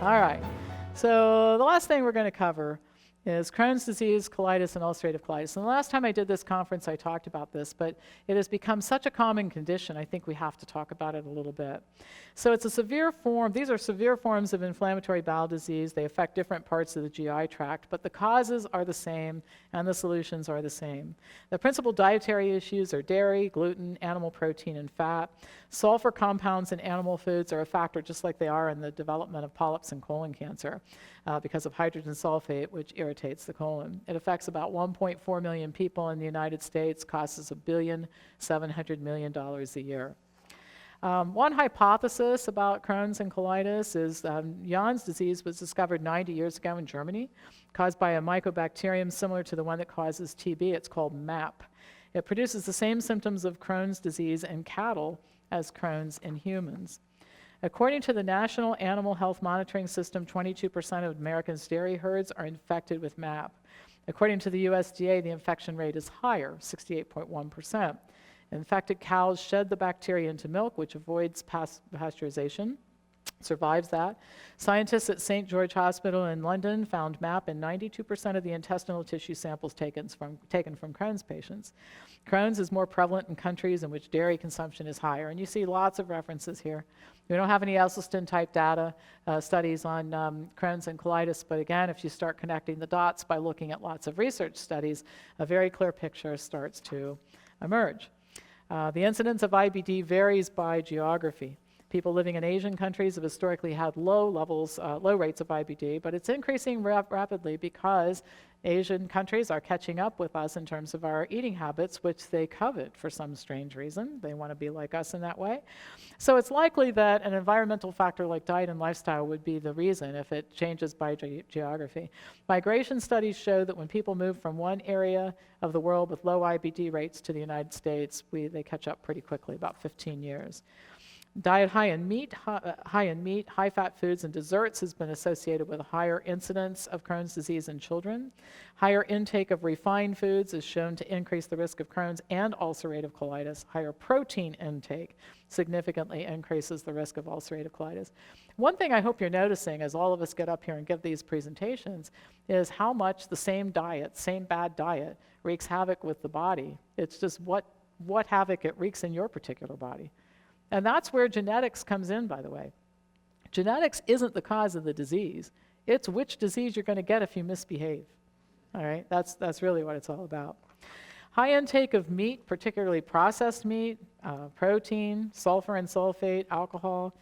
All right. So the last thing we're going to cover is Crohn's disease, colitis, and ulcerative colitis. And the last time I did this conference, I talked about this, but it has become such a common condition, I think we have to talk about it a little bit. So it's a severe form. These are severe forms of inflammatory bowel disease. They affect different parts of the GI tract, but the causes are the same and the solutions are the same. The principal dietary issues are dairy, gluten, animal protein, and fat. Sulfur compounds in animal foods are a factor just like they are in the development of polyps and colon cancer because of hydrogen sulfate, which irritates the colon. It affects about 1.4 million people in the United States, costs $1.7 billion a year. One hypothesis about Crohn's and colitis is Jahn's disease was discovered 90 years ago in Germany, caused by a mycobacterium similar to the one that causes TB. It's called MAP. It produces the same symptoms of Crohn's disease in cattle as Crohn's in humans. According to the National Animal Health Monitoring System, 22% of Americans' dairy herds are infected with MAP. According to the USDA, the infection rate is higher, 68.1%. Infected cows shed the bacteria into milk, which avoids pasteurization, survives that. Scientists at St. George Hospital in London found MAP in 92% of the intestinal tissue samples taken from Crohn's patients. Crohn's is more prevalent in countries in which dairy consumption is higher, and you see lots of references here. We don't have any Esselstyn-type data studies on Crohn's and colitis, but again, if you start connecting the dots by looking at lots of research studies, a very clear picture starts to emerge. The incidence of IBD varies by geography. People living in Asian countries have historically had low rates of IBD, but it's increasing rapidly because Asian countries are catching up with us in terms of our eating habits, which they covet for some strange reason. They want to be like us in that way. So it's likely that an environmental factor like diet and lifestyle would be the reason if it changes by geography. Migration studies show that when people move from one area of the world with low IBD rates to the United States, they catch up pretty quickly, about 15 years. Diet high in meat, high-fat foods, and desserts has been associated with a higher incidence of Crohn's disease in children. Higher intake of refined foods is shown to increase the risk of Crohn's and ulcerative colitis. Higher protein intake significantly increases the risk of ulcerative colitis. One thing I hope you're noticing as all of us get up here and give these presentations is how much the same diet, same bad diet, wreaks havoc with the body. It's just what havoc it wreaks in your particular body. And that's where genetics comes in, by the way. Genetics isn't the cause of the disease. It's which disease you're going to get if you misbehave. All right, that's really what it's all about. High intake of meat, particularly processed meat, protein, sulfur and sulfate, alcohol,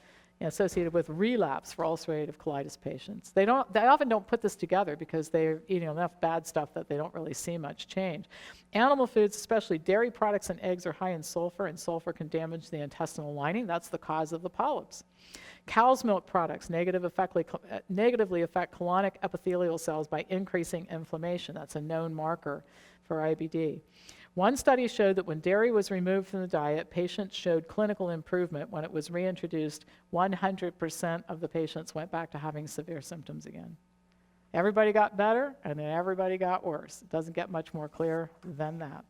associated with relapse for ulcerative colitis patients. They often don't put this together because they're eating enough bad stuff that they don't really see much change. Animal foods, especially dairy products and eggs, are high in sulfur, and sulfur can damage the intestinal lining. That's the cause of the polyps. Cow's milk products negatively affect colonic epithelial cells by increasing inflammation. That's a known marker for IBD. One study showed that when dairy was removed from the diet, patients showed clinical improvement. When it was reintroduced, 100% of the patients went back to having severe symptoms again. Everybody got better, and then everybody got worse. It doesn't get much more clear than that.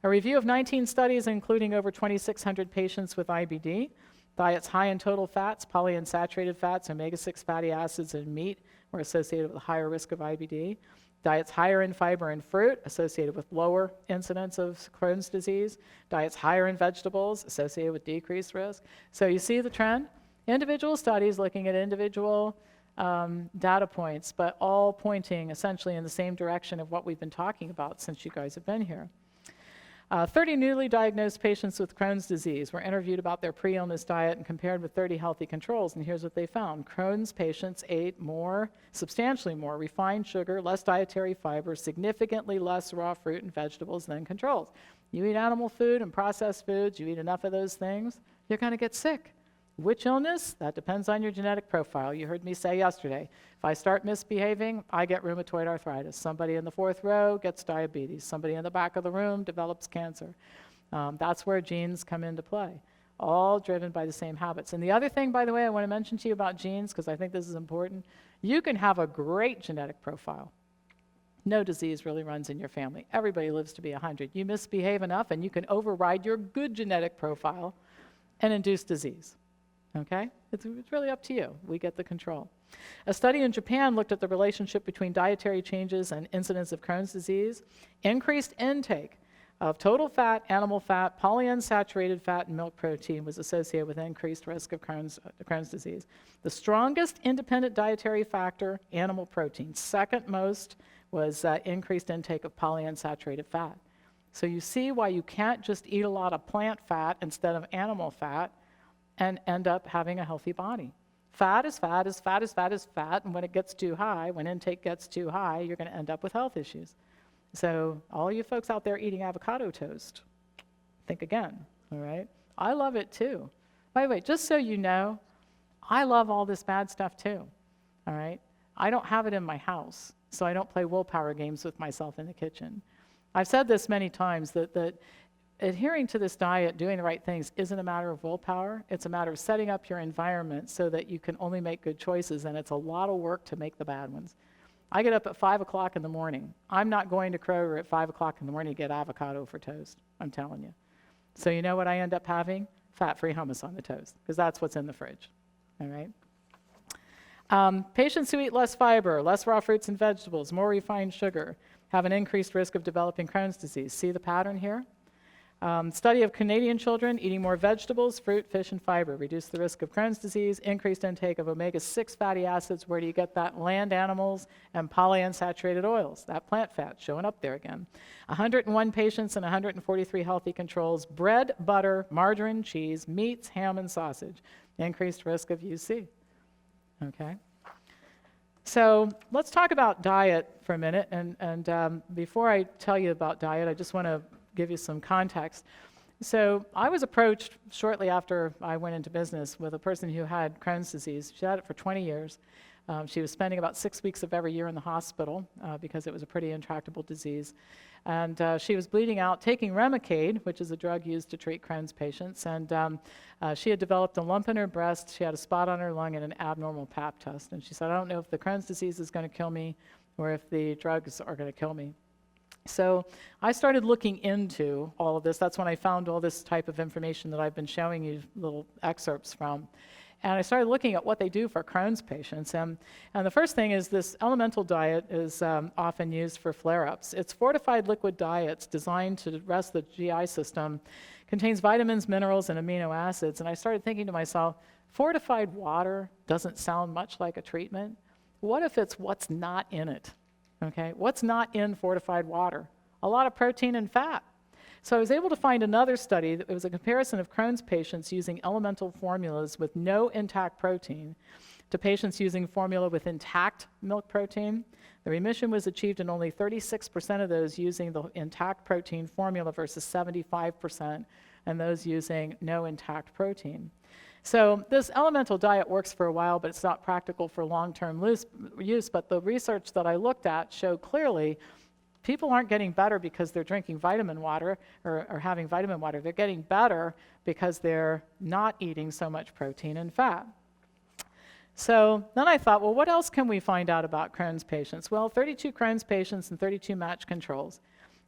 A review of 19 studies, including over 2,600 patients with IBD, diets high in total fats, polyunsaturated fats, omega-6 fatty acids, and meat were associated with a higher risk of IBD. Diets higher in fiber and fruit, associated with lower incidence of Crohn's disease. Diets higher in vegetables, associated with decreased risk. So you see the trend? Individual studies looking at individual data points, but all pointing essentially in the same direction of what we've been talking about since you guys have been here. 30 newly diagnosed patients with Crohn's disease were interviewed about their pre-illness diet and compared with 30 healthy controls, and here's what they found. Crohn's patients ate substantially more refined sugar, less dietary fiber, significantly less raw fruit and vegetables than controls. You eat animal food and processed foods, you eat enough of those things, you're going to get sick. Which illness? That depends on your genetic profile. You heard me say yesterday, if I start misbehaving, I get rheumatoid arthritis. Somebody in the fourth row gets diabetes. Somebody in the back of the room develops cancer. That's where genes come into play, all driven by the same habits. And the other thing, by the way, I want to mention to you about genes, because I think this is important, you can have a great genetic profile. No disease really runs in your family. Everybody lives to be 100. You misbehave enough, and you can override your good genetic profile and induce disease. okay? It's really up to you. We get the control. A study in Japan looked at the relationship between dietary changes and incidence of Crohn's disease. Increased intake of total fat, animal fat, polyunsaturated fat, and milk protein was associated with increased risk of Crohn's disease. The strongest independent dietary factor, animal protein. Second most was increased intake of polyunsaturated fat. So you see why you can't just eat a lot of plant fat instead of animal fat and end up having a healthy body. Fat is fat is fat is fat is fat, and when it gets too high, when intake gets too high, you're going to end up with health issues. So all you folks out there eating avocado toast, think again, all right? I love it too. By the way, just so you know, I love all this bad stuff too, all right? I don't have it in my house, so I don't play willpower games with myself in the kitchen. I've said this many times that adhering to this diet, doing the right things, isn't a matter of willpower. It's a matter of setting up your environment so that you can only make good choices, and it's a lot of work to make the bad ones. I get up at 5 o'clock in the morning. I'm not going to Kroger at 5 o'clock in the morning to get avocado for toast, I'm telling you. So you know what I end up having? Fat-free hummus on the toast, because that's what's in the fridge, all right? Patients who eat less fiber, less raw fruits and vegetables, more refined sugar, have an increased risk of developing Crohn's disease. See the pattern here? Study of Canadian children eating more vegetables, fruit, fish, and fiber reduced the risk of Crohn's disease, increased intake of omega-6 fatty acids. Where do you get that? Land animals and polyunsaturated oils, that plant fat showing up there again. 101 patients and 143 healthy controls, bread, butter, margarine, cheese, meats, ham, and sausage, increased risk of UC, okay? So let's talk about diet for a minute, and before I tell you about diet, I just want to give you some context. So I was approached shortly after I went into business with a person who had Crohn's disease. She had it for 20 years. She was spending about 6 weeks of every year in the hospital because it was a pretty intractable disease. And she was bleeding out, taking Remicade, which is a drug used to treat Crohn's patients. And she had developed a lump in her breast. She had a spot on her lung and an abnormal Pap test. And she said, I don't know if the Crohn's disease is going to kill me or if the drugs are going to kill me. So I started looking into all of this. That's when I found all this type of information that I've been showing you little excerpts from. And I started looking at what they do for Crohn's patients. And the first thing is this elemental diet is often used for flare-ups. It's fortified liquid diets designed to rest the GI system, contains vitamins, minerals, and amino acids. And I started thinking to myself, fortified water doesn't sound much like a treatment. What if it's what's not in it? Okay, what's not in fortified water? A lot of protein and fat. So I was able to find another study that was a comparison of Crohn's patients using elemental formulas with no intact protein to patients using formula with intact milk protein. The remission was achieved in only 36% of those using the intact protein formula versus 75% and those using no intact protein. So this elemental diet works for a while, but it's not practical for long-term use. But the research that I looked at showed clearly people aren't getting better because they're drinking vitamin water or having vitamin water. They're getting better because they're not eating so much protein and fat. So then I thought, well, what else can we find out about Crohn's patients? Well, 32 Crohn's patients and 32 matched controls.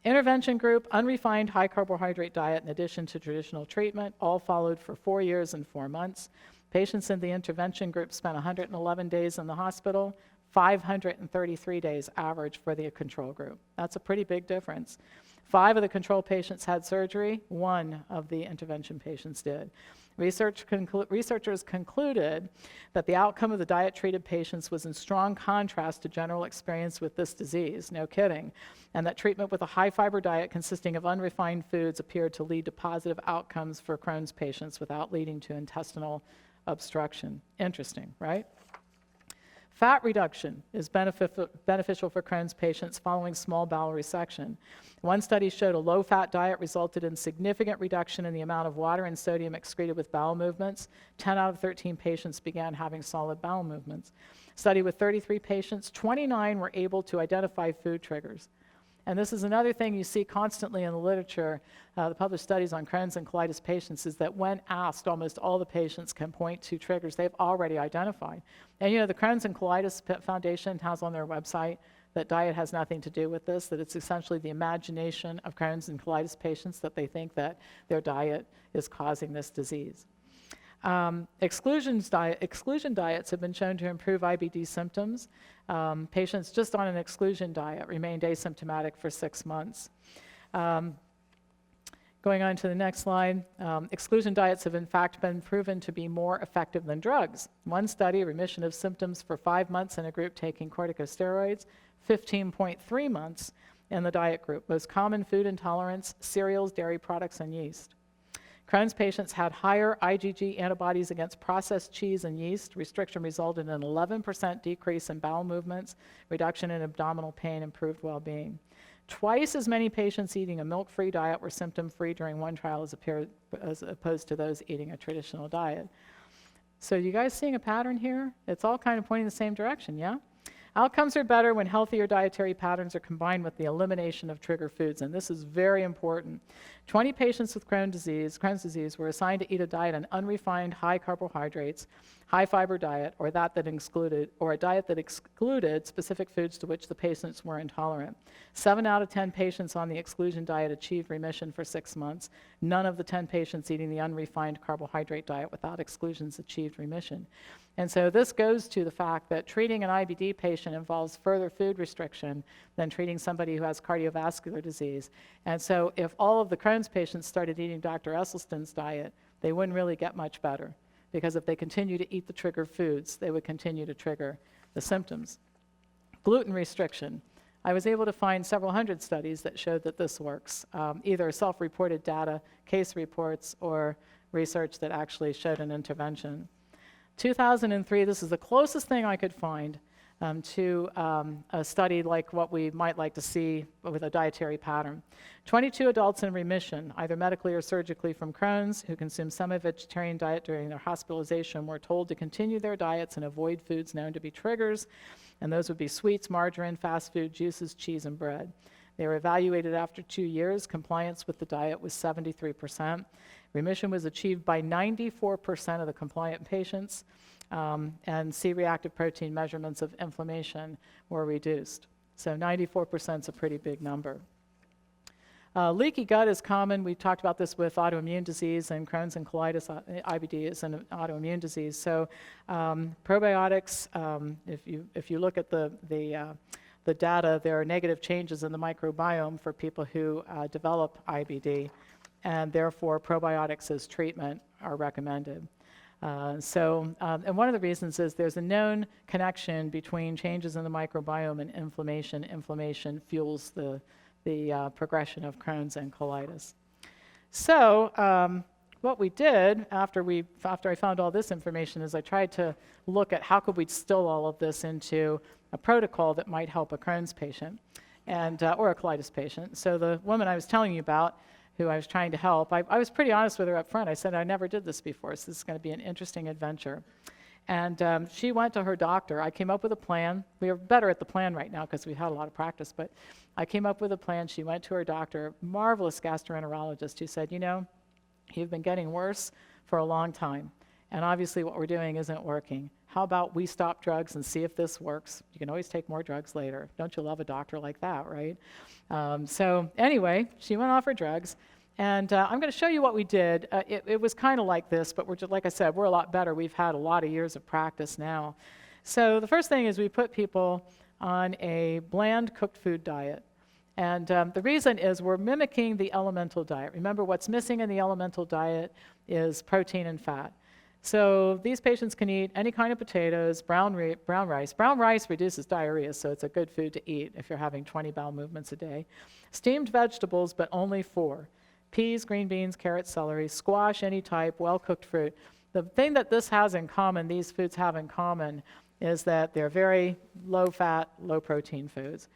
Intervention group, unrefined high carbohydrate diet in addition to traditional treatment, all followed for 4 years and 4 months. Patients in the intervention group spent 111 days in the hospital, 533 days average for the control group. That's a pretty big difference. 5 of the control patients had surgery, 1 of the intervention patients did. Researchers concluded that the outcome of the diet-treated patients was in strong contrast to general experience with this disease, no kidding, and that treatment with a high-fiber diet consisting of unrefined foods appeared to lead to positive outcomes for Crohn's patients without leading to intestinal obstruction. Interesting, right? Fat reduction is beneficial for Crohn's patients following small bowel resection. One study showed a low-fat diet resulted in significant reduction in the amount of water and sodium excreted with bowel movements. 10 out of 13 patients began having solid bowel movements. Study with 33 patients, 29 were able to identify food triggers. And this is another thing you see constantly in the literature, the published studies on Crohn's and colitis patients, is that when asked, almost all the patients can point to triggers they've already identified. And you know, the Crohn's and Colitis Foundation has on their website that diet has nothing to do with this, that it's essentially the imagination of Crohn's and colitis patients that they think that their diet is causing this disease. Exclusion diets have been shown to improve IBD symptoms. Patients just on an exclusion diet remained asymptomatic for 6 months. Going on to the next slide, exclusion diets have in fact been proven to be more effective than drugs. One study, remission of symptoms for 5 months in a group taking corticosteroids, 15.3 months in the diet group. Most common food intolerance, cereals, dairy products, and yeast. Crohn's patients had higher IgG antibodies against processed cheese and yeast. Restriction resulted in an 11% decrease in bowel movements, reduction in abdominal pain, improved well-being. Twice as many patients eating a milk-free diet were symptom-free during one trial as opposed to those eating a traditional diet. So you guys seeing a pattern here? It's all kind of pointing the same direction, yeah? Outcomes are better when healthier dietary patterns are combined with the elimination of trigger foods, and this is very important. 20 patients with Crohn's disease were assigned to eat a diet on unrefined, high carbohydrates, high fiber diet, or a diet that excluded specific foods to which the patients were intolerant. 7 out of 10 patients on the exclusion diet achieved remission for 6 months. None of the 10 patients eating the unrefined carbohydrate diet without exclusions achieved remission. And so this goes to the fact that treating an IBD patient involves further food restriction than treating somebody who has cardiovascular disease. And so if all of the Crohn's patients started eating Dr. Esselstyn's diet, they wouldn't really get much better, because if they continue to eat the trigger foods, they would continue to trigger the symptoms. Gluten restriction. I was able to find several hundred studies that showed that this works, either self-reported data, case reports, or research that actually showed an intervention. 2003, this is the closest thing I could find to a study like what we might like to see with a dietary pattern. 22 adults in remission, either medically or surgically from Crohn's, who consumed semi-vegetarian diet during their hospitalization, were told to continue their diets and avoid foods known to be triggers, and those would be sweets, margarine, fast food, juices, cheese, and bread. They were evaluated after 2 years. Compliance with the diet was 73%. Remission was achieved by 94% of the compliant patients, and C-reactive protein measurements of inflammation were reduced. So 94% is a pretty big number. Leaky gut is common. We talked about this with autoimmune disease, and Crohn's and colitis. IBD is an autoimmune disease. So probiotics, if you look at the data, there are negative changes in the microbiome for people who develop IBD, and therefore probiotics as treatment are recommended. And one of the reasons is there's a known connection between changes in the microbiome and inflammation. Inflammation fuels the progression of Crohn's and colitis. So what we did after I found all this information is I tried to look at how could we distill all of this into a protocol that might help a Crohn's patient or a colitis patient. So the woman I was telling you about, who I was trying to help, I was pretty honest with her up front. I said, I never did this before, so this is going to be an interesting adventure. And she went to her doctor. I came up with a plan. We are better at the plan right now because we had a lot of practice, but I came up with a plan. She went to her doctor, marvelous gastroenterologist, who said, you've been getting worse for a long time, and obviously what we're doing isn't working. How about we stop drugs and see if this works? You can always take more drugs later. Don't you love a doctor like that, right? So anyway, she went off her drugs, and I'm going to show you what we did. It was kind of like this, but like I said, we're a lot better. We've had a lot of years of practice now. So the first thing is we put people on a bland cooked food diet. And the reason is we're mimicking the elemental diet. Remember, what's missing in the elemental diet is protein and fat. So these patients can eat any kind of potatoes, brown rice. Brown rice reduces diarrhea, so it's a good food to eat if you're having 20 bowel movements a day. Steamed vegetables, but only 4. Peas, green beans, carrots, celery, squash, any type, well-cooked fruit. The thing that this has in common, these foods have in common, is that they're very low-fat, low-protein foods.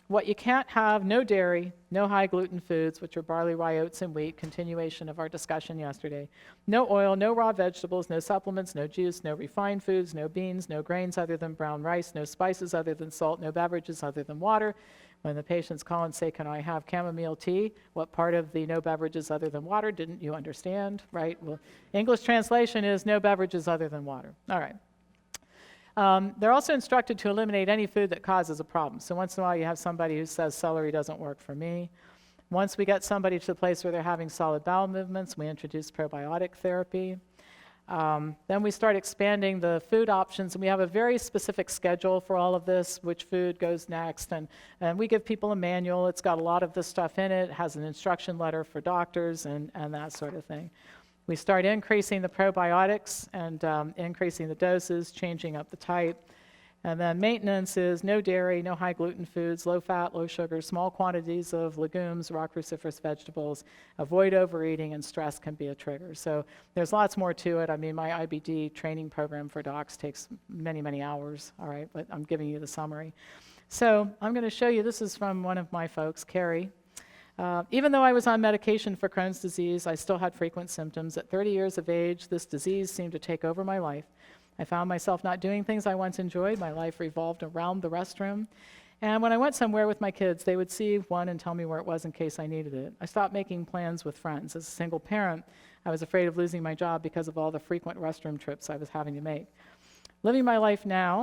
What you can't have, no dairy, no high-gluten foods, which are barley, rye, oats, and wheat, continuation of our discussion yesterday. No oil, no raw vegetables, no supplements, no juice, no refined foods, no beans, no grains other than brown rice, no spices other than salt, no beverages other than water. When the patients call and say, can I have chamomile tea? What part of the no beverages other than water didn't you understand, right? Well, English translation is no beverages other than water. All right. They're also instructed to eliminate any food that causes a problem. So once in a while you have somebody who says celery doesn't work for me. Once we get somebody to the place where they're having solid bowel movements, we introduce probiotic therapy. Then we start expanding the food options, and we have a very specific schedule for all of this, which food goes next, and we give people a manual. It's got a lot of this stuff in it. It has an instruction letter for doctors and that sort of thing. We start increasing the probiotics and increasing the doses, changing up the type. And then maintenance is no dairy, no high gluten foods, low fat, low sugar, small quantities of legumes, raw cruciferous vegetables, avoid overeating, and stress can be a trigger. So there's lots more to it. I mean, my IBD training program for docs takes many, many hours, all right, but I'm giving you the summary. So I'm going to show you, this is from one of my folks, Carrie. Even though I was on medication for Crohn's disease, I still had frequent symptoms. At 30 years of age, this disease seemed to take over my life. I found myself not doing things I once enjoyed. My life revolved around the restroom. And when I went somewhere with my kids, they would see one and tell me where it was in case I needed it. I stopped making plans with friends. As a single parent, I was afraid of losing my job because of all the frequent restroom trips I was having to make. Living my life now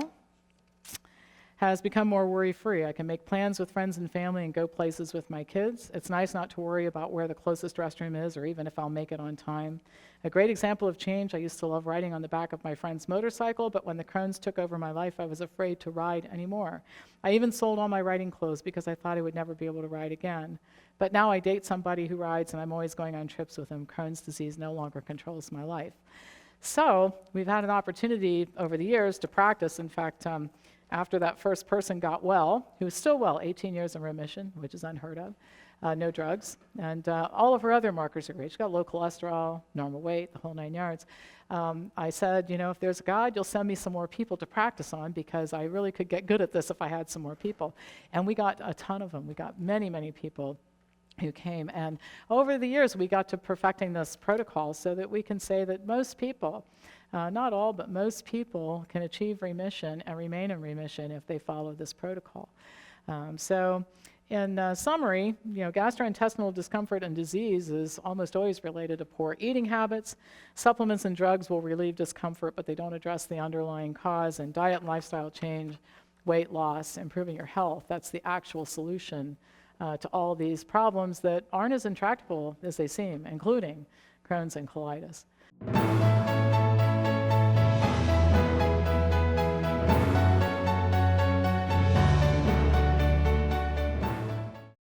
has become more worry-free. I can make plans with friends and family and go places with my kids. It's nice not to worry about where the closest restroom is or even if I'll make it on time. A great example of change, I used to love riding on the back of my friend's motorcycle, but when the Crohn's took over my life, I was afraid to ride anymore. I even sold all my riding clothes because I thought I would never be able to ride again. But now I date somebody who rides and I'm always going on trips with him. Crohn's disease no longer controls my life. So we've had an opportunity over the years to practice. In fact, after that first person got well, who was still well, 18 years in remission, which is unheard of, no drugs, and all of her other markers are great. She's got low cholesterol, normal weight, the whole 9 yards. I said, you know, if there's a God, you'll send me some more people to practice on because I really could get good at this if I had some more people. And we got a ton of them. We got many, many people who came. And over the years, we got to perfecting this protocol so that we can say that most people, not all, but most people can achieve remission and remain in remission if they follow this protocol. So in summary, you know, gastrointestinal discomfort and disease is almost always related to poor eating habits. Supplements and drugs will relieve discomfort, but they don't address the underlying cause. And diet and lifestyle change, weight loss, improving your health, that's the actual solution to all these problems that aren't as intractable as they seem, including Crohn's and colitis.